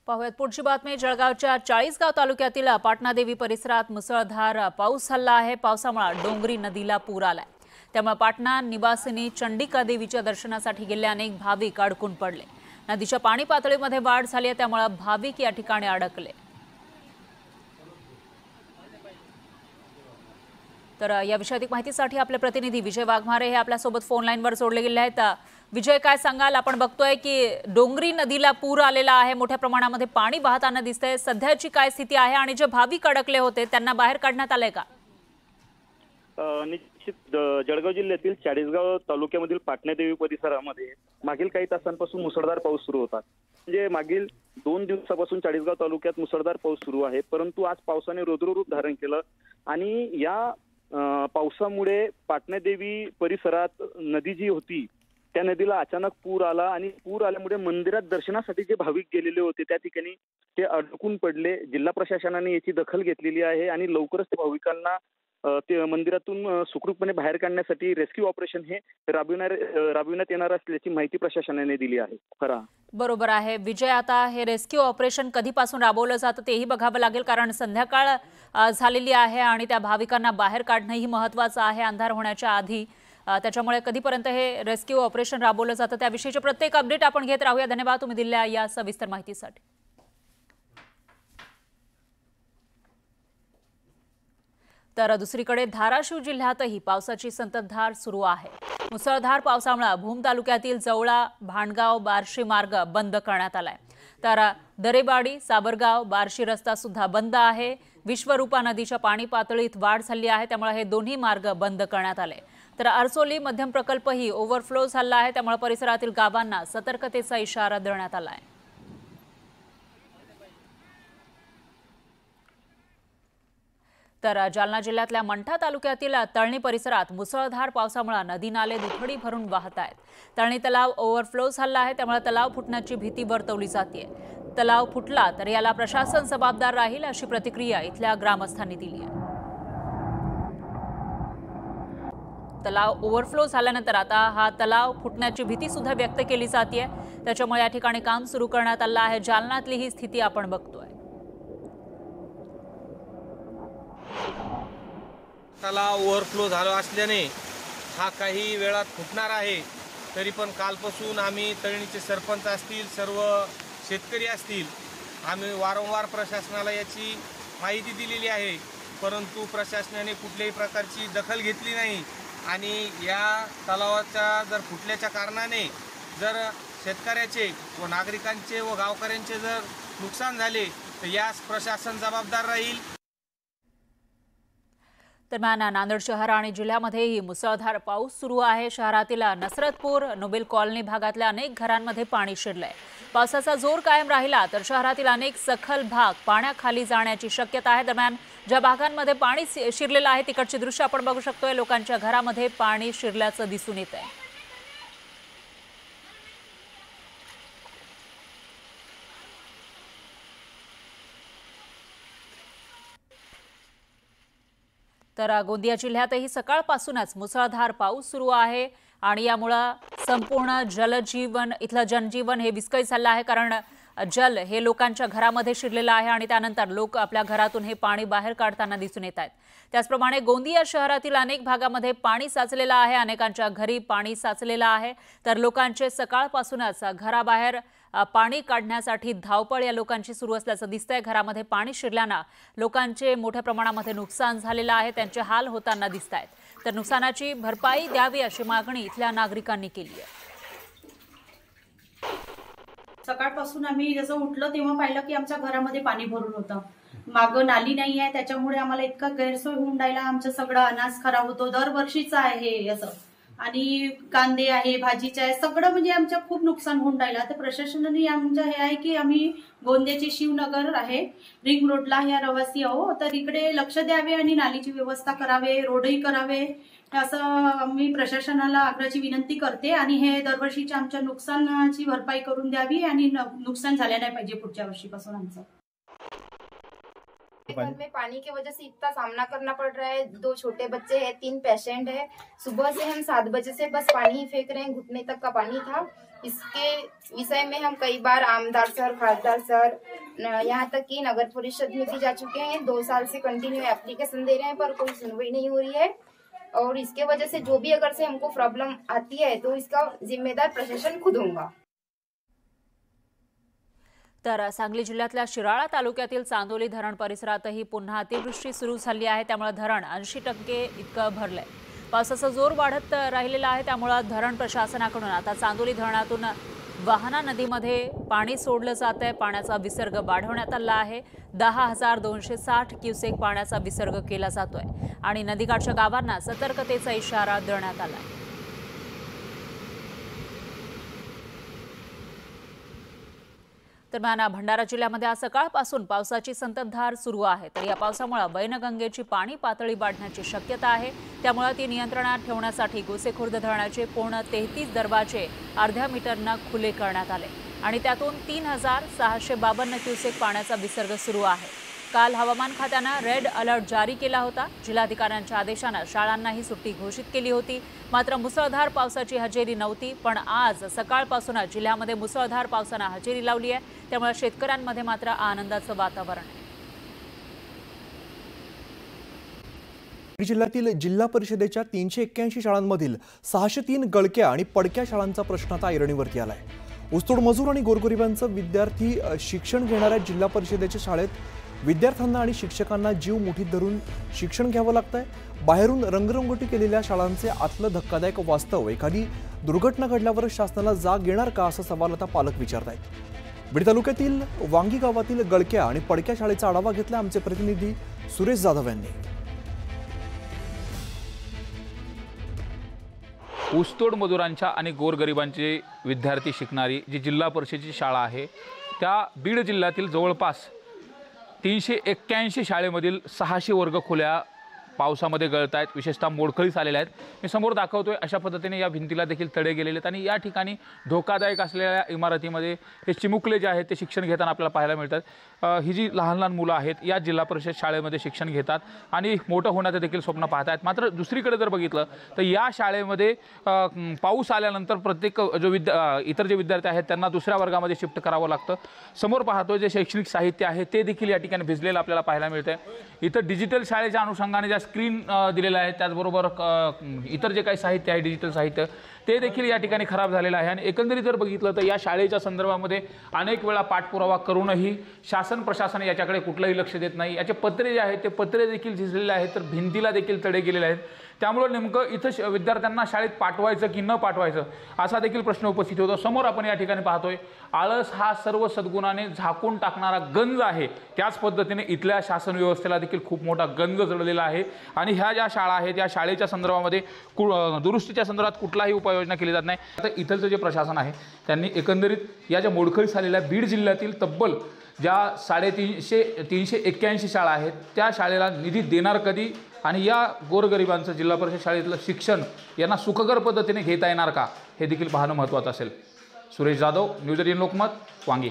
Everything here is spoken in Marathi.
पाहुयात पुढची बातमी। जळगावच्या चाळीसगाव तालुक्यातील पाटणादेवी परिसरात मुसळधार पाऊस झाला आहे। पावसामुळे डोंगरी नदीला पूर आलाय। त्यामुळे पाटणा निवासिनी चंडिका देवीच्या दर्शनासाठी गेले अनेक भाविक अडकून पडले। नदीच्या पाणी पातळीमध्ये वाढ झाली आहे, त्यामुळे भाविक या ठिकाणी अडकले। तर याविषयी अधिक माहितीसाठी आपले प्रतिनिधी विजय वाघमारे हे आपल्या सोबत फोन लाईनवर जोडले गेले आहेत। विजय, काय सांगाल? आपण बघतोय की डोंगरी नदीला पूर आलेला आहे, मोठ्या प्रमाणामध्ये पाणी वाहताना दिसतंय। सध्याची काय स्थिती आहे आणि जे भाविक अडकले होते त्यांना बाहेर काढण्यात आलंय का? निश्चित जळगाव जिल्ह्यातील चाळीसगाव तालुक्यामधील पाटणादेवी परिसरामध्ये मागील काही तासांपासून मुसळधार पाऊस सुरू होता। म्हणजे मागील 2 दिवसापासून चाळीसगाव तालुक्यात मुसळधार पाऊस सुरू आहे, परंतु आज पावसाने रौद्ररूप धारण केलं आणि या पावसामुळे पाटणादेवी परिसरात नदी जी होती त्या नदीला अचानक पूर आला आणि पूर आल्यामुळे मंदिरात दर्शनासाठी जे भाविक गेलेले होते त्या ठिकाणी ते अडकून पडले। जिल्हा प्रशासनाने याची दखल घेतलेली आहे आणि लवकरच त्या भाविकांना ते मंदिरातून सुखरूपपणे बाहेर काढण्यासाठी रेस्क्यू ऑपरेशन हे राबविण्यात येणार असल्याची माहिती प्रशासनाने दिली आहे। खरा बरोबर आहे विजय। आता हे रेस्क्यू ऑपरेशन कधीपासून राबवलं जातं तेही बघावं लागेल, कारण संध्याकाळ झालेली आहे आणि त्या भाविकांना बाहेर काढणंही महत्त्वाचं आहे अंधार होण्याच्या आधी। त्याच्यामुळे कधीपर्यंत हे रेस्क्यू ऑपरेशन राबवलं जातं त्याविषयीचे प्रत्येक अपडेट आपण घेत राहूया। धन्यवाद तुम्ही दिलेल्या या सविस्तर माहितीसाठी। तर दुसरीकडे धाराशिव जिल्ह्यातही पावसाची संततधार सुरू आहे। मुसळधार पावसामुळे भूम तालुक्यातील जवळा भांडगाव बार्शी मार्ग बंद करण्यात आलाय। तर दरेबाडी साबरगाव बार्शी रस्ता सुद्धा बंद आहे। विश्वरूपा नदीच्या पाणी पातळीत वाढ झाली आहे, त्यामुळे हे दोन्ही मार्ग बंद करण्यात आले। तर अर्सोली मध्यम प्रकल्पही ओव्हरफ्लो झाला आहे, त्यामुळे परिसरातील गावांना सतर्कतेचा इशारा देण्यात आला आहे। तर जालना जिल्ह्यातल्या मंठा तालुक्यातील तळणी परिसरात मुसळधार पावसामुळे नदी नाले दुथडी भरून वाहत आहेत। तळणी तलाव ओव्हरफ्लो झाला आहे, त्यामुळे तलाव फुटण्याची भीती वर्तवली जाते। तलाव फुटला तर याला प्रशासन जबाबदार राहील अशी प्रतिक्रिया इथल्या ग्रामस्थांनी दिली आहे। तलाव ओव्हरफ्लो झाल्यानंतर आता हा तलाव फुटण्याची भीती सुद्धा व्यक्त केली जाते, त्याच्यामुळे या ठिकाणी काम सुरू करण्यात आलं आहे। जालन्यातली ही स्थिती आपण बघतोय। तलाव ओव्हरफ्लो झाला असल्याने हा काही वेळात फुटणार आहे। तरी पण कालपासून आम्ही तळणीचे सरपंच असतील, सर्व शेतकरी असतील, आम्ही वारंवार प्रशासनाला याची माहिती दिलेली आहे, परंतु प्रशासनाने कुठल्याही प्रकारची दखल घेतली नाही। आणि या तलावाच्या जर फुटल्याच्या कारणाने जर शेतकऱ्याचे व नागरिकांचे व गावकऱ्यांचे जर नुकसान झाले तर यास प्रशासन जबाबदार राहील। दरम्यान नांदेड शहर आणि जिल्ह्यामध्येही मुसळधार पाऊस सुरू आहे। शहरातील नसरतपूर नोबेल कॉलनी भागातल्या अनेक घरांमध्ये पाणी शिरलंय। पावसाचा जोर कायम राहिला तर शहरातील अनेक सखल भाग पाण्याखाली जाण्याची शक्यता आहे। दरम्यान ज्या भागांमध्ये पाणी शिरलेलं आहे तिकडची दृश्य आपण बघू शकतोय। लोकांच्या घरामध्ये पाणी शिरल्याचं दिसून येत आहे। तर गोंदिया जिल्ह्यातही सकाळपासूनच मुसळधार पाऊस सुरू आहे आणि यामुळे संपूर्ण इथलं जनजीवन हे विस्कळीत झालं आहे, कारण जल हे लोकांच्या घरामध्ये शिरलेलं आहे आणि त्यानंतर लोक आपल्या घरातून हे पाणी बाहेर काढताना दिसून येत आहेत। त्याचप्रमाणे गोंदिया शहरातील अनेक भागामध्ये पाणी साचलेलं आहे, अनेकांच्या घरी पाणी साचलेलं आहे। तर लोकांचे सकाळपासूनच घराबाहेर पाणी काढण्यासाठी धावपळ या लोकांची सुरू असल्याचं दिसतंय। घरामध्ये पाणी शिरल्यानं लोकांचे मोठ्या प्रमाणामध्ये नुकसान झालेलं आहे, त्यांचे हाल होताना दिसत आहेत। तर नुकसानाची भरपाई द्यावी अशी मागणी इथल्या नागरिकांनी केली आहे। सकाळपासून आम्ही जसं उठलो तेव्हा पाहिलं की आमच्या घरामध्ये पाणी भरून होतं। मागं नाली नाही आहे, त्याच्यामुळे आम्हाला इतका गैरसोय होऊन राहिला। आमचं सगळं अनाज खराब होतो, दरवर्षीचं आहे हे असं। आणि कांदे आहे, भाजीचे आहे, सगळं म्हणजे आमचं खूप नुकसान होऊन राहिलं। तर प्रशासनाने आमचं हे आहे की आम्ही गोंदियाचे शिवनगर आहे रिंग रोडला ह्या रहिवासी आहो, तर इकडे लक्ष द्यावे आणि नालीची व्यवस्था करावे, रोडही करावे असं आम्ही प्रशासनाला आग्रहाची विनंती करते। आणि हे दरवर्षीच्या आमच्या नुकसानाची भरपाई करून द्यावी आणि नुकसान झाले नाही पाहिजे पुढच्या वर्षीपासून आमचं। घर में पानी की वजह से इतना सामना करना पड़ रहा है। 2 छोटे बच्चे हैं, 3 पेशेंट है। सुबह से हम 7 बजे से बस पानी ही फेंक रहे हैं, घुटने तक का पानी था। इसके विषय में हम कई बार आमदार सर, खासदार सर, यहाँ तक कि नगर परिषद में भी जा चुके हैं। 2 साल से कंटिन्यू एप्लीकेशन दे रहे हैं पर कोई सुनवाई नहीं हो रही है। और इसके वजह से जो भी अगर से हमको प्रॉब्लम आती है तो इसका जिम्मेदार प्रशासन खुद होगा। तर सांगली जिल्ह्यातल्या शिराळा तालुक्यातील चांदोली धरण परिसरातही पुन्हा अतिवृष्टी सुरू झाली आहे, त्यामुळे धरण 80% इतकं भरलंय। पावसाचा जोर वाढत राहिलेला आहे, त्यामुळे धरण प्रशासनाकडून आता चांदोली धरणातून वाहना नदीमध्ये पाणी सोडलं जात आहे। पाण्याचा विसर्ग वाढवण्यात आला आहे। 10,260 क्युसेक पाण्याचा विसर्ग केला जातोय आणि नदीकाठच्या गावांना सतर्कतेचा इशारा देण्यात आला आहे। दरम्यान भंडारा जिल्ह्यामध्ये आज सकाळपासून पावसाची संततधार सुरू आहे, तर या पावसामुळे वैनगंगेची पाणी पातळी वाढण्याची शक्यता आहे। त्यामुळे ती नियंत्रणात ठेवण्यासाठी गोसेखुर्द धरणाचे पूर्ण 33 दरवाजे अर्ध्या मीटरनं खुले करण्यात आले आणि त्यातून 3,652 क्युसेक पाण्याचा विसर्ग सुरू आहे। काल हवामान खात्यानं रेड अलर्ट जारी केला होता। जिल्हाधिकाऱ्यांच्या आदेशानं शाळांनाही सुट्टी घोषित केली होती। मात्र मुसळधार पावसाची हजेरी नव्हती, पण आज सकाळपासून जिल्ह्यामध्ये मुसळधार पावसानं हजेरी लावली आहे, त्यामुळे शेतकऱ्यांमध्ये मात्र आनंदाचं वातावरण आहे। जिल्ह्यातील जिल्हा परिषदेच्या 381 शाळांमधील 603 गळक्या आणि पडक्या शाळांचा प्रश्न आता ऐरणीवरती आलाय। ऊसतोड मजूर आणि गोरगरिबांचं विद्यार्थी शिक्षण घेणाऱ्या जिल्हा परिषदेच्या शाळेत विद्यार्थ्यांना आणि शिक्षकांना जीव मुठीत धरून शिक्षण घ्यावं लागतंय। बाहेरून रंगरंगोटी केलेल्या शाळांचे आतलं धक्कादायक वास्तव एखादी दुर्घटना घडल्यावर शासनाला जाग येणार का, असा सवाल आता पालक विचारतायत। बीड तालुक्यातील वांगी गावातील गळक्या आणि पडक्या शाळेचा आढावा घेतला आमचे प्रतिनिधी सुरेश जाधव यांनी। ऊसतोड मजुरांच्या आणि गोरगरिबांचे विद्यार्थी शिकणारी जी जिल्हा परिषदेची शाळा आहे, त्या बीड जिल्ह्यातील जवळपास 381 शाळेमधील 600 वर्ग खोल्या पावसामध्ये गळत आहेत, विशेषतः मोडकळीस आलेल्या आहेत। मी समोर दाखवतोय अशा पद्धतीने या भिंतीला देखील तडे गेलेले आहेत आणि या ठिकाणी धोकादायक असलेल्या इमारतीमध्ये हे चिमुकले जे आहेत ते शिक्षण घेताना आपल्याला पाहायला मिळतात। ही जी लहान लहान मुलं आहेत या जिल्हा परिषद शाळेमध्ये शिक्षण घेतात आणि मोठं होण्याचं देखील स्वप्न पाहत आहेत। मात्र दुसरीकडे जर बघितलं तर या शाळेमध्ये पाऊस आल्यानंतर प्रत्येक जो इतर जे विद्यार्थी आहेत त्यांना दुसऱ्या वर्गामध्ये शिफ्ट करावं लागतं। समोर पाहतोय जे शैक्षणिक साहित्य आहे ते देखील या ठिकाणी भिजलेलं आपल्याला पाहायला मिळतंय। इथं डिजिटल शाळेच्या अनुषंगाने ज्या स्क्रीन दिलेला आहे, त्याचबरोबर इतर जे काही साहित्य आहे डिजिटल साहित्य ते देखील या ठिकाणी खराब झालेलं आहे। आणि एकंदरीत जर बघितलं तर या शाळेच्या संदर्भामध्ये अनेक वेळा पाठपुरावा करूनही शासन प्रशासन याच्याकडे कुठलंही लक्ष देत नाही। याचे पत्रे जे आहेत ते पत्रे देखील झिजलेले आहेत, तर भिंतीला देखील तडे गेलेले आहेत। त्यामुळे नेमकं इथं विद्यार्थ्यांना शाळेत पाठवायचं की न पाठवायचं असा देखील प्रश्न उपस्थित होतो। समोर आपण या ठिकाणी पाहतोय आळस हा सर्व सद्गुणाने झाकून टाकणारा गंज आहे, त्याच पद्धतीने इथल्या शासन व्यवस्थेला देखील खूप मोठा गंज जडलेला आहे। आणि ह्या ज्या शाळा आहेत या शाळेच्या संदर्भामध्ये दुरुस्तीच्या संदर्भात कुठलाही उपाययोजना केली जात नाही। आता इथलचं जे प्रशासन आहे त्यांनी एकंदरीत या ज्या मोडकळीस आलेल्या बीड जिल्ह्यातील तब्बल ज्या 381 शाळा आहेत त्या शाळेला निधी देणार कधी आणि या गोरगरिबांचं जिल्हा परिषद शाळेतलं शिक्षण यांना सुखकर पद्धतीने घेता येणार का, हे देखील पाहणं महत्त्वाचं असेल। सुरेश जाधव, न्यूज 18 लोकमत, वांगी।